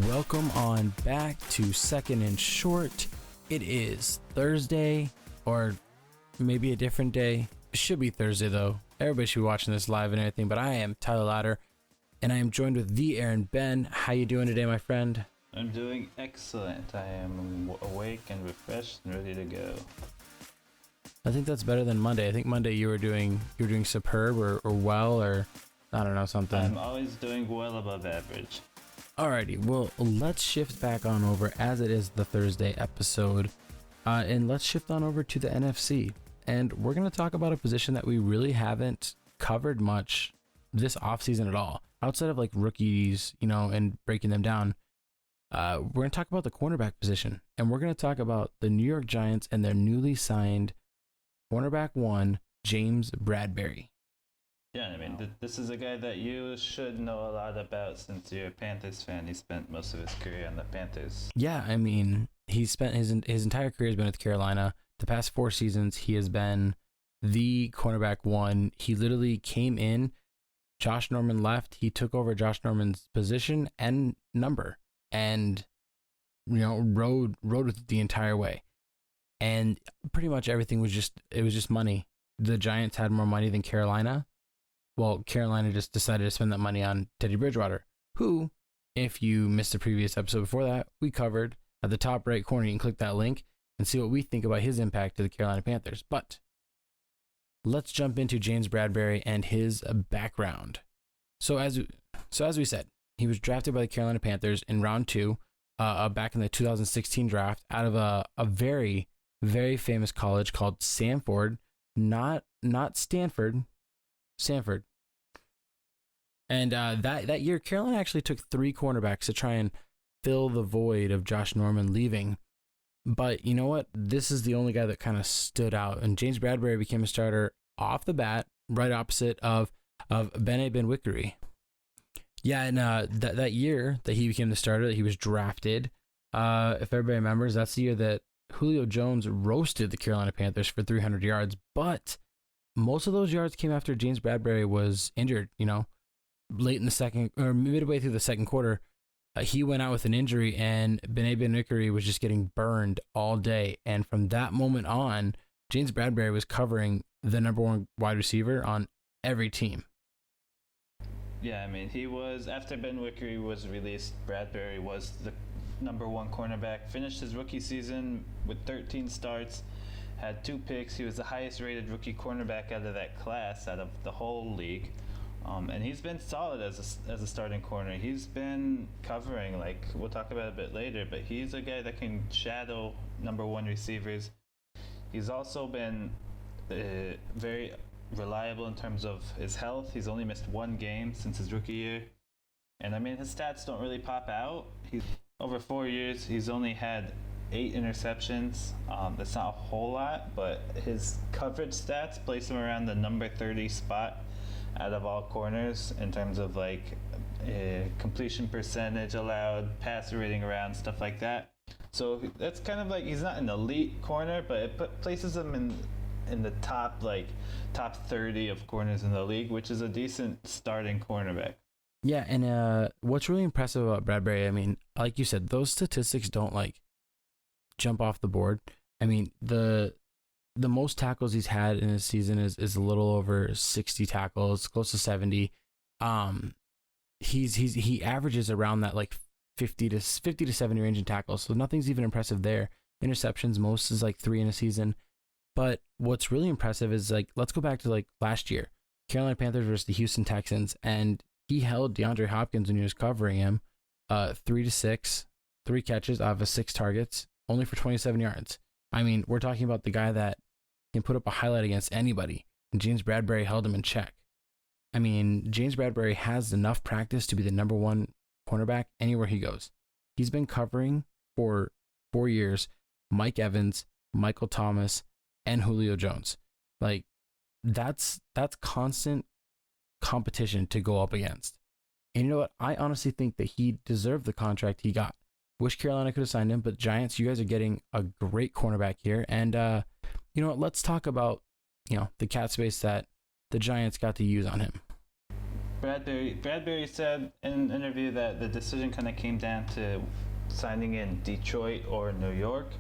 Welcome on back to Second and Short. It is Thursday, or maybe a different day. It should be Thursday though. Everybody should be watching this live and everything, but I am Tyler Ladder, and I am joined with the Aaron Ben. How you doing today, my friend? I'm doing excellent. I am awake and refreshed and ready to go. I think that's better than Monday. I think Monday you were doing superb or well, or I don't know, something. I'm always doing well above average. Alrighty, well, let's shift back on over as it is the Thursday episode, and let's shift on over to the NFC. And we're going to talk about a position that we really haven't covered much this offseason at all, outside of like rookies, and breaking them down. We're going to talk about the cornerback position, and we're going to talk about the New York Giants and their newly signed cornerback one, James Bradberry. Yeah, I mean, this is a guy that you should know a lot about since you're a Panthers fan. He spent most of his career on the Panthers. Yeah, I mean, he spent his entire career has been with Carolina. The past 4 seasons, he has been the cornerback one. He literally came in. Josh Norman left. He took over Josh Norman's position and number, and rode with it the entire way. And pretty much everything was just money. The Giants had more money than Carolina. Well, Carolina just decided to spend that money on Teddy Bridgewater, who, if you missed the previous episode before that, we covered at the top right corner. You can click that link and see what we think about his impact to the Carolina Panthers. But let's jump into James Bradberry and his background. So as we said, he was drafted by the Carolina Panthers in round 2, back in the 2016 draft, out of a very, very famous college called Samford, not Stanford, Samford. And that year, Carolina actually took 3 cornerbacks to try and fill the void of Josh Norman leaving. But you know what? This is the only guy that kind of stood out. And James Bradberry became a starter off the bat, right opposite of Bene Ben-Wickery. Yeah, and that year that he became the starter, that he was drafted, if everybody remembers, that's the year that Julio Jones roasted the Carolina Panthers for 300 yards. But most of those yards came after James Bradberry was injured, late in the second or midway through the second quarter. He went out with an injury, and Bene Ben-Wickery was just getting burned all day. And from that moment on, James Bradberry was covering the number 1 wide receiver on every team. Yeah, I mean, he was, after Ben-Wickery was released, Bradberry was the number 1 cornerback, finished his rookie season with 13 starts, had 2 picks. He was the highest rated rookie cornerback out of that class, out of the whole league. And he's been solid as a starting corner. He's been covering, like we'll talk about a bit later, but he's a guy that can shadow number 1 receivers. He's also been very reliable in terms of his health. He's only missed 1 game since his rookie year. And I mean, his stats don't really pop out. He's over 4 years, he's only had 8 interceptions. That's not a whole lot, but his coverage stats place him around the number 30 spot out of all corners in terms of like completion percentage allowed, passer rating around, stuff like that. So that's kind of like, he's not an elite corner, but it places him in the top 30 of corners in the league, which is a decent starting cornerback. Yeah, and what's really impressive about Bradberry, I mean, like you said, those statistics don't like jump off the board. I mean, the most tackles he's had in his season is a little over 60 tackles, close to 70. He averages around that like 50 to 70 range in tackles, so nothing's even impressive there. Interceptions, most is like 3 in a season. But what's really impressive is, like, let's go back to like last year, Carolina Panthers versus the Houston Texans, and he held DeAndre Hopkins when he was covering him, 3 to 6, 3 catches out of 6 targets, only for 27 yards. I mean, we're talking about the guy that can put up a highlight against anybody, and James Bradberry held him in check. I mean, James Bradberry has enough practice to be the number 1 cornerback anywhere he goes. He's been covering for 4 years Mike Evans, Michael Thomas, and Julio Jones. Like, that's constant competition to go up against. And you know what? I honestly think that he deserved the contract he got. Wish Carolina could have signed him, but Giants, you guys are getting a great cornerback here. And you know what? Let's talk about the cap space that the Giants got to use on him. Bradberry said in an interview that the decision kind of came down to signing in Detroit or New York.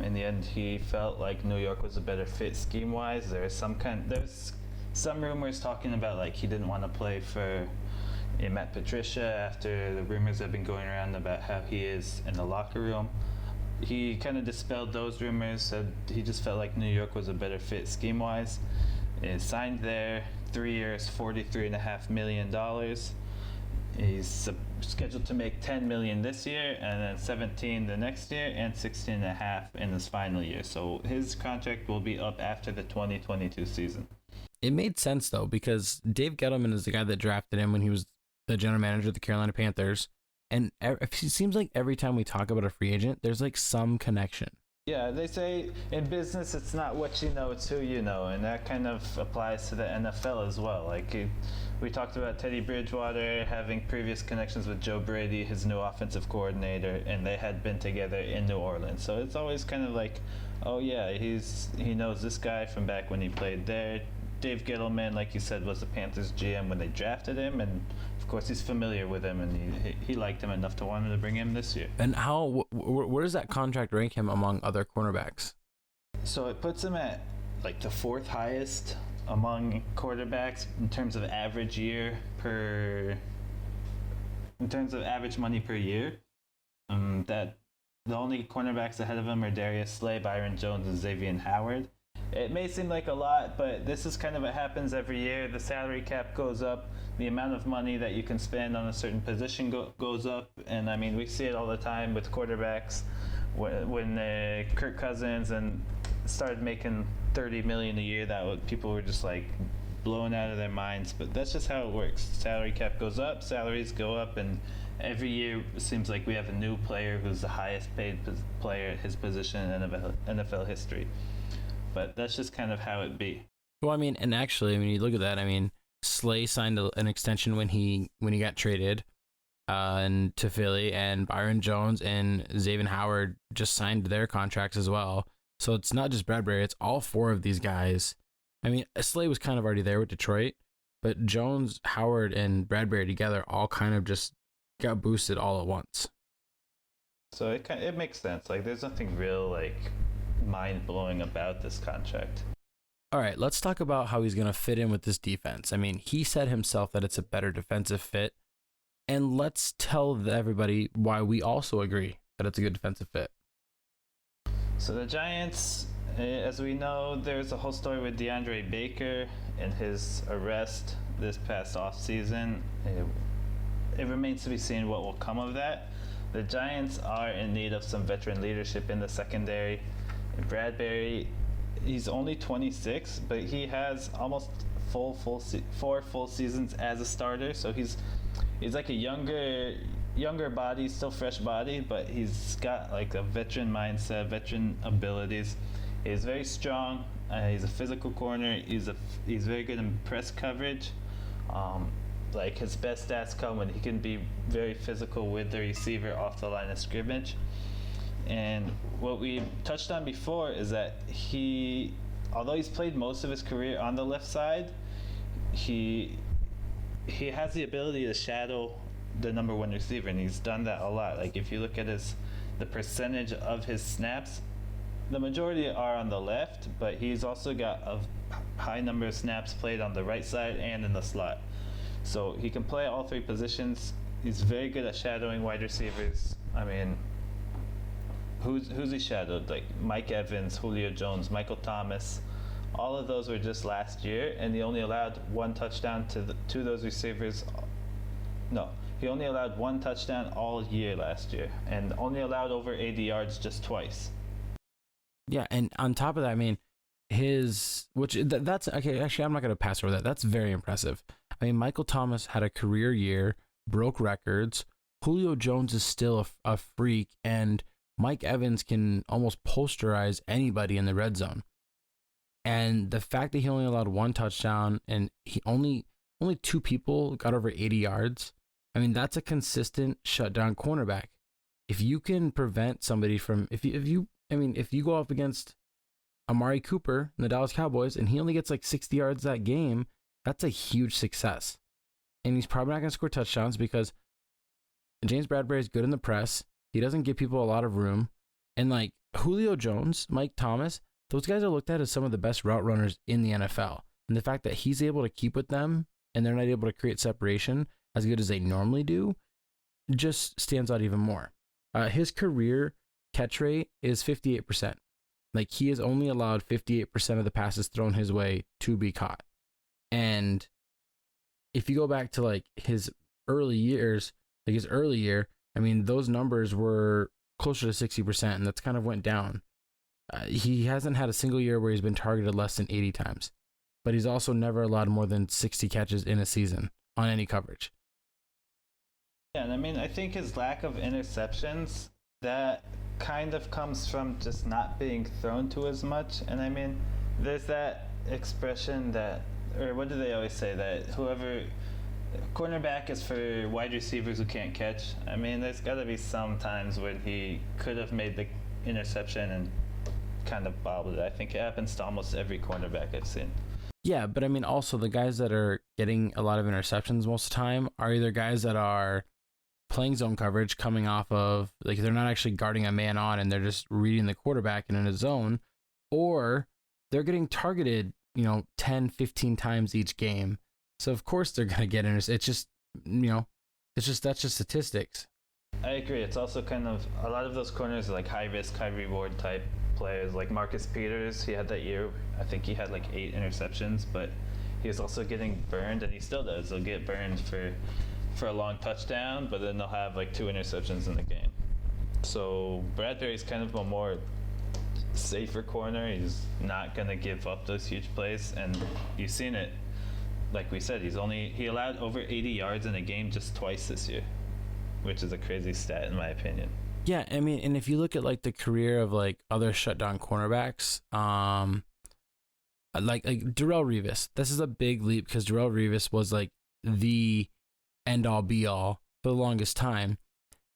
In the end, he felt like New York was a better fit scheme-wise. There's some rumors talking about like he didn't want to play for Matt Patricia after the rumors have been going around about how he is in the locker room. He kind of dispelled those rumors, said he just felt like New York was a better fit scheme-wise. He signed there, 3 years, $43.5 million. He's scheduled to make $10 million this year, and then 17 the next year, and 16.5 in his final year. So his contract will be up after the 2022 season. It made sense though, because Dave Gettleman is the guy that drafted him when he was the general manager of the Carolina Panthers, and it seems like every time we talk about a free agent, there's like some connection. Yeah, they say in business it's not what you know, it's who you know, and that kind of applies to the NFL as well. We talked about Teddy Bridgewater having previous connections with Joe Brady, his new offensive coordinator, and they had been together in New Orleans. So it's always kind of like, oh yeah, he knows this guy from back when he played there. Dave Gettleman, like you said, was the Panthers GM when they drafted him, and of course he's familiar with him, and he liked him enough to want him to bring him this year. And where does that contract rank him among other cornerbacks? So it puts him at like the 4th highest among quarterbacks in terms of average money per year. That the only cornerbacks ahead of him are Darius Slay, Byron Jones, and Xavier Howard. It may seem like a lot, but this is kind of what happens every year. The salary cap goes up. The amount of money that you can spend on a certain position goes up. And I mean, we see it all the time with quarterbacks. When Kirk Cousins and started making $30 million a year, people were just like blown out of their minds. But that's just how it works. Salary cap goes up, salaries go up, and every year it seems like we have a new player who's the highest paid player at his position in NFL history. But that's just kind of how it be. Well, I mean, and actually, I mean, you look at that. I mean, Slay signed an extension when he got traded and to Philly, and Byron Jones and Xavier Howard just signed their contracts as well. So it's not just Bradberry; it's all 4 of these guys. I mean, Slay was kind of already there with Detroit, but Jones, Howard, and Bradberry together all kind of just got boosted all at once. So it makes sense. Like, there's nothing real like mind-blowing about this contract. All right, let's talk about how he's going to fit in with this defense. I mean, he said himself that it's a better defensive fit, and let's tell everybody why we also agree that it's a good defensive fit. So the Giants, as we know, there's a whole story with DeAndre Baker and his arrest this past offseason. It remains to be seen what will come of that. The Giants are in need of some veteran leadership in the secondary. Bradberry, he's only 26, but he has almost 4 full seasons as a starter. So he's like a younger body, still fresh body, but he's got like a veteran mindset, veteran abilities. He's very strong. He's a physical corner. He's very good in press coverage. Like his best stats come when he can be very physical with the receiver off the line of scrimmage. And what we touched on before is that although he's played most of his career on the left side, he has the ability to shadow the number 1 receiver, and he's done that a lot. Like if you look at the percentage of his snaps, the majority are on the left, but he's also got a high number of snaps played on the right side and in the slot. So he can play all 3 positions. He's very good at shadowing wide receivers. I mean, who's he shadowed? Like Mike Evans, Julio Jones, Michael Thomas. All of those were just last year, and he only allowed 1 touchdown to those receivers. No, he only allowed 1 touchdown all year last year, and only allowed over 80 yards just twice. Yeah, and on top of that, I mean, that's okay. Actually, I'm not going to pass over that. That's very impressive. I mean, Michael Thomas had a career year, broke records. Julio Jones is still a freak, and Mike Evans can almost posterize anybody in the red zone. And the fact that he only allowed 1 touchdown and he only 2 people got over 80 yards, I mean, that's a consistent shutdown cornerback. If you can prevent somebody from, if you go up against Amari Cooper in the Dallas Cowboys and he only gets like 60 yards that game, that's a huge success. and he's probably not going to score touchdowns because James Bradberry is good in the press. He doesn't give people a lot of room. And like Julio Jones, Mike Thomas, those guys are looked at as some of the best route runners in the NFL. And the fact that he's able to keep with them and they're not able to create separation as good as they normally do just stands out even more. His career catch rate is 58%. Like he has only allowed 58% of the passes thrown his way to be caught. And if you go back to like his early years, like his early year, I mean, those numbers were closer to 60%, and that's kind of went down. He hasn't had a single year where he's been targeted less than 80 times, but he's also never allowed more than 60 catches in a season on any coverage. Yeah, and I mean, I think his lack of interceptions, that kind of comes from just not being thrown to as much. And I mean, there's that expression that, or what do they always say, that cornerback is for wide receivers who can't catch. I mean, there's got to be some times when he could have made the interception and kind of bobbled it. I think it happens to almost every cornerback I've seen. Yeah, but I mean, also the guys that are getting a lot of interceptions most of the time are either guys that are playing zone coverage, coming off of, like, they're not actually guarding a man on and they're just reading the quarterback in a zone, or they're getting targeted, 10, 15 times each game. So of course they're going to get it's just, that's just statistics. I agree. It's also kind of, a lot of those corners are like high risk, high reward type players. Like Marcus Peters, he had that year, I think he had like 8 interceptions, but he was also getting burned, and he still does. He'll get burned for a long touchdown, but then they'll have like 2 interceptions in the game. So Bradberry's kind of a more safer corner. He's not going to give up those huge plays, and you've seen it. Like we said, he allowed over 80 yards in a game just twice this year, which is a crazy stat in my opinion. Yeah, I mean, and if you look at like the career of like other shutdown cornerbacks, like Darrelle Revis, this is a big leap because Darrelle Revis was like the end all be all for the longest time,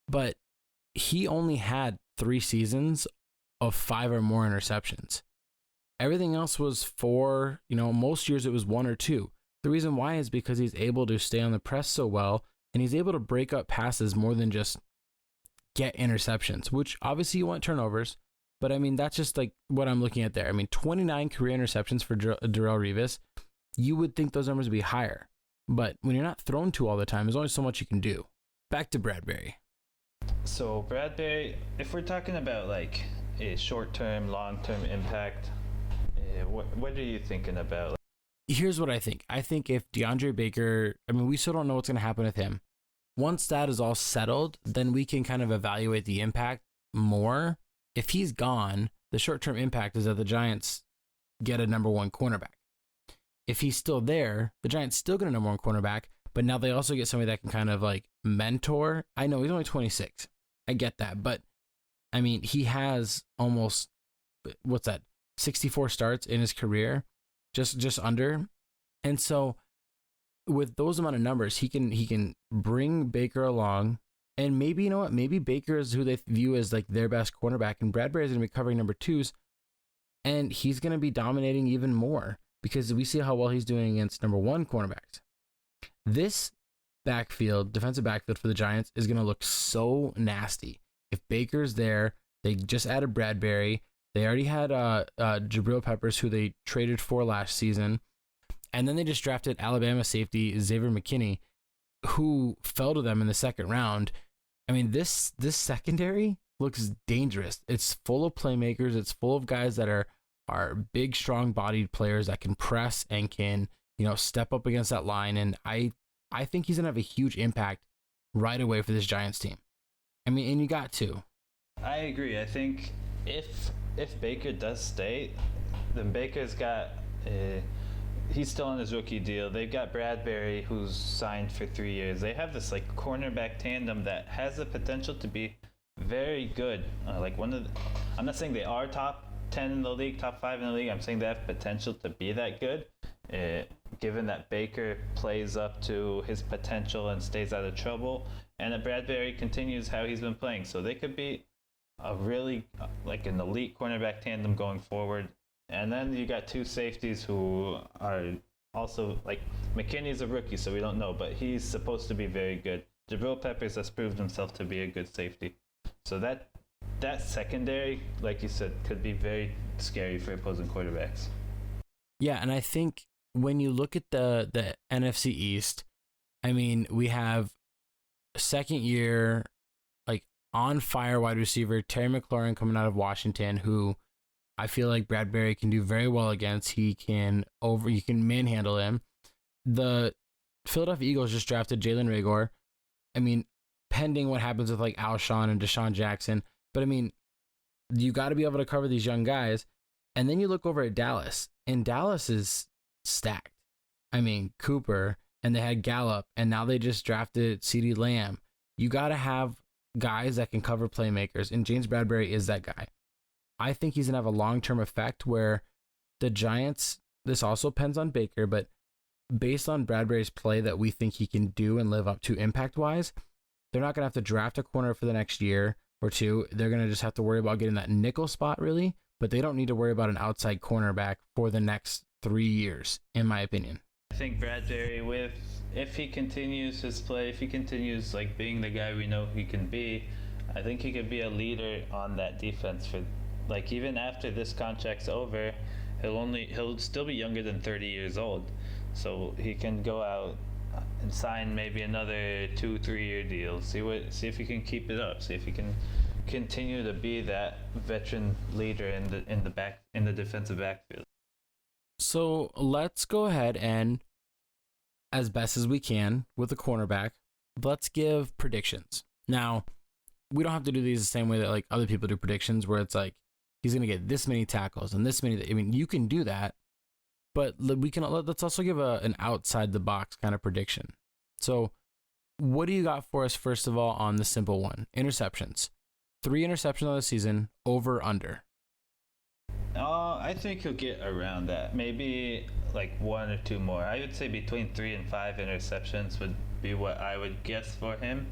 but he only had 3 seasons of 5 or more interceptions. Everything else was 4, most years it was 1 or 2. The reason why is because he's able to stay on the press so well, and he's able to break up passes more than just get interceptions, which obviously you want turnovers, but I mean, that's just like what I'm looking at there. I mean, 29 career interceptions for Darrelle Revis. You would think those numbers would be higher, but when you're not thrown to all the time, there's only so much you can do. Back to Bradberry. So Bradberry, if we're talking about like a short-term, long-term impact, what are you thinking about? Here's what I think. I think if DeAndre Baker, we still don't know what's going to happen with him. Once that is all settled, then we can kind of evaluate the impact more. If he's gone, the short-term impact is that the Giants get a number 1 cornerback. If he's still there, the Giants still get a number 1 cornerback, but now they also get somebody that can kind of like mentor. I know he's only 26. I get that. But I mean, he has almost, 64 starts in his career. Just under. And so with those amount of numbers, he can bring Baker along, and maybe, maybe Baker is who they view as like their best cornerback, and Bradberry is going to be covering number 2s, and he's going to be dominating even more because we see how well he's doing against number 1 cornerbacks. This defensive backfield for the Giants is going to look so nasty. If Baker's there, they just added Bradberry. They already had Jabril Peppers, who they traded for last season. And then they just drafted Alabama safety Xavier McKinney, who fell to them in the 2nd round. I mean, this secondary looks dangerous. It's full of playmakers. It's full of guys that are big, strong-bodied players that can press and can, step up against that line. And I think he's going to have a huge impact right away for this Giants team. I mean, and you got to. I agree. I think if Baker does stay, then Baker's got he's still on his rookie deal. They've got Bradberry, who's signed for 3 years. They have this like cornerback tandem that has the potential to be very good. I'm not saying they are top 10 in the league, top 5 in the league. I'm saying they have potential to be that good, given that Baker plays up to his potential and stays out of trouble, and that Bradberry continues how he's been playing. So they could be a really like an elite cornerback tandem going forward. And then you got 2 safeties who are also, like, McKinney's a rookie, so we don't know, but he's supposed to be very good. Jabril Peppers has proved himself to be a good safety. So that secondary, like you said, could be very scary for opposing quarterbacks. Yeah, and I think when you look at the NFC East, I mean, we have second year, like, on fire wide receiver Terry McLaurin coming out of Washington, who I feel like Bradberry can do very well against. You can manhandle him. The Philadelphia Eagles just drafted Jalen Reagor. I mean, pending what happens with like Alshon and Deshaun Jackson, but I mean, you got to be able to cover these young guys. And then you look over at Dallas, and Dallas is stacked. I mean, Cooper, and they had Gallup, and now they just drafted CeeDee Lamb. You got to have guys that can cover playmakers, and James Bradberry is that guy. I think he's going to have a long-term effect where the Giants, this also depends on Baker, but based on Bradberry's play that we think he can do and live up to impact-wise, they're not going to have to draft a corner for the next year or two. They're going to just have to worry about getting that nickel spot, really, but they don't need to worry about an outside cornerback for the next 3 years, in my opinion. I think Bradberry, if he continues his play, if he continues like being the guy we know he can be, I think he could be a leader on that defense for, like, even after this contract's over, he'll still be younger than 30 years old, so he can go out and sign maybe another 2-3 year deal. See if he can keep it up. See if he can continue to be that veteran leader in the defensive backfield. So let's go ahead and, as best as we can with the cornerback, let's give predictions. Now, we don't have to do these the same way that like other people do predictions, where it's like he's going to get this many tackles and this many. I mean, you can do that, but let's also give an outside the box kind of prediction. So, what do you got for us first of all on the simple one? Interceptions. 3 interceptions on the season, over, under. I think he'll get around that. Maybe like 1 or 2 more. I would say between 3 and 5 interceptions would be what I would guess for him.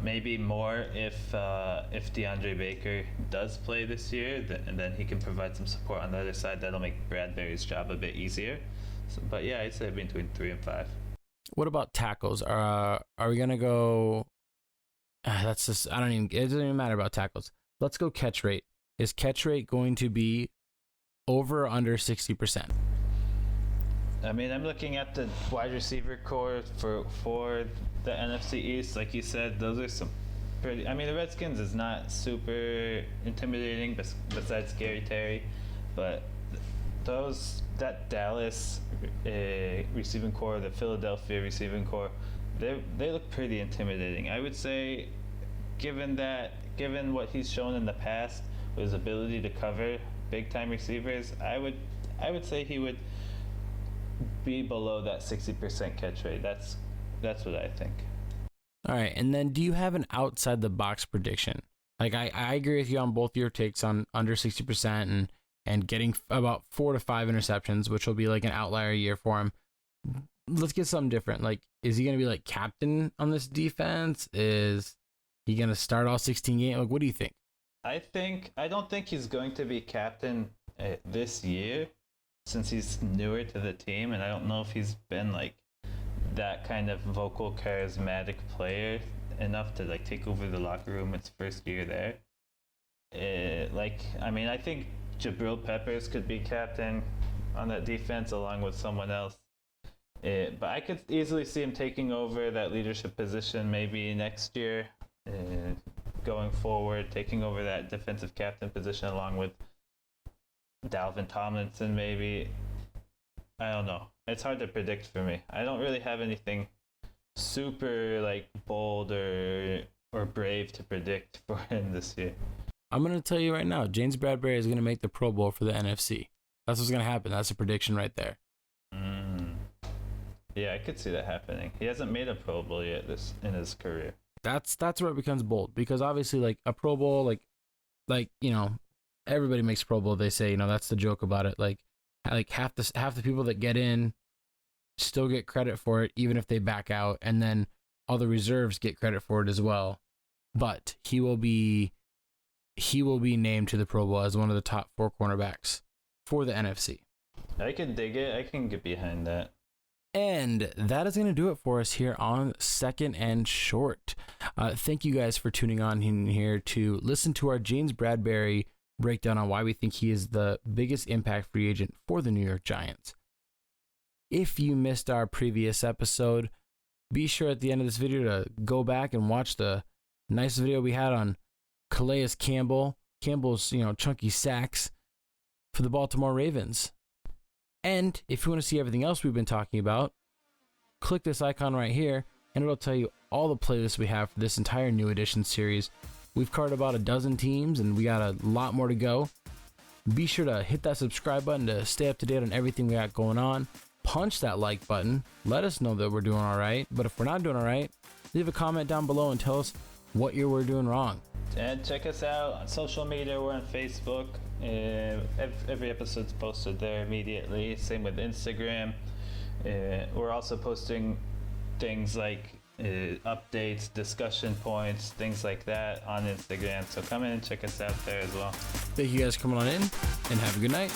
Maybe more if DeAndre Baker does play this year, and then he can provide some support on the other side. That'll make Bradberry's job a bit easier. So, but yeah, I'd say between 3 and 5. What about tackles? Are we gonna go? That's just It doesn't even matter about tackles. Let's go catch rate. Is catch rate going to be over or under 60%? I mean, I'm looking at the wide receiver core for the NFC East. Like you said, those are some pretty. I mean, the Redskins is not super intimidating, besides Gary Terry, but that Dallas receiving core, the Philadelphia receiving core, they look pretty intimidating. I would say, given what he's shown in the past, with his ability to cover big time receivers, I would say he would be below that 60% catch rate. That's what I think. All right, and then do you have an outside the box prediction? Like I agree with you on both your takes on under 60% and getting about 4 to 5 interceptions, which will be like an outlier year for him. Let's get something different. Like, is he going to be like captain on this defense? Is he going to start all 16 games? Like, what do you think? I don't think he's going to be captain this year, since he's newer to the team, and I don't know if he's been like that kind of vocal, charismatic player enough to like take over the locker room its first year there. I think Jabril Peppers could be captain on that defense along with someone else. But I could easily see him taking over that leadership position maybe next year, going forward, taking over that defensive captain position along with Dalvin Tomlinson maybe. I don't know. It's hard to predict for me. I don't really have anything super like bold or brave to predict for him this year. I'm going to tell you right now, James Bradberry is going to make the Pro Bowl for the NFC. That's what's going to happen. That's a prediction right there. Yeah, I could see that happening. He hasn't made a Pro Bowl yet in his career. That's where it becomes bold, because obviously like a Pro Bowl, like you know, everybody makes Pro Bowl. They say, you know, that's the joke about it. Like half the people that get in still get credit for it, even if they back out, and then all the reserves get credit for it as well. But he will be named to the Pro Bowl as one of the top 4 cornerbacks for the NFC. I can dig it. I can get behind that. And that is going to do it for us here on Second and Short. Thank you guys for tuning on in here to listen to our James Bradberry breakdown on why we think he is the biggest impact free agent for the New York Giants. If you missed our previous episode, be sure at the end of this video to go back and watch the nice video we had on Calais Campbell's, chunky sacks for the Baltimore Ravens. And if you want to see everything else we've been talking about, click this icon right here, and it'll tell you all the playlists we have for this entire new edition series. We've covered about a dozen teams, and we got a lot more to go. Be sure to hit that subscribe button to stay up to date on everything we got going on. Punch that like button. Let us know that we're doing all right. But if we're not doing all right, leave a comment down below and tell us what we're doing wrong. And check us out on social media. We're on Facebook. Every episode's posted there immediately. Same with Instagram. We're also posting things like updates, discussion points, things like that on Instagram. So come in and check us out there as well. Thank you guys for coming on in, and have a good night.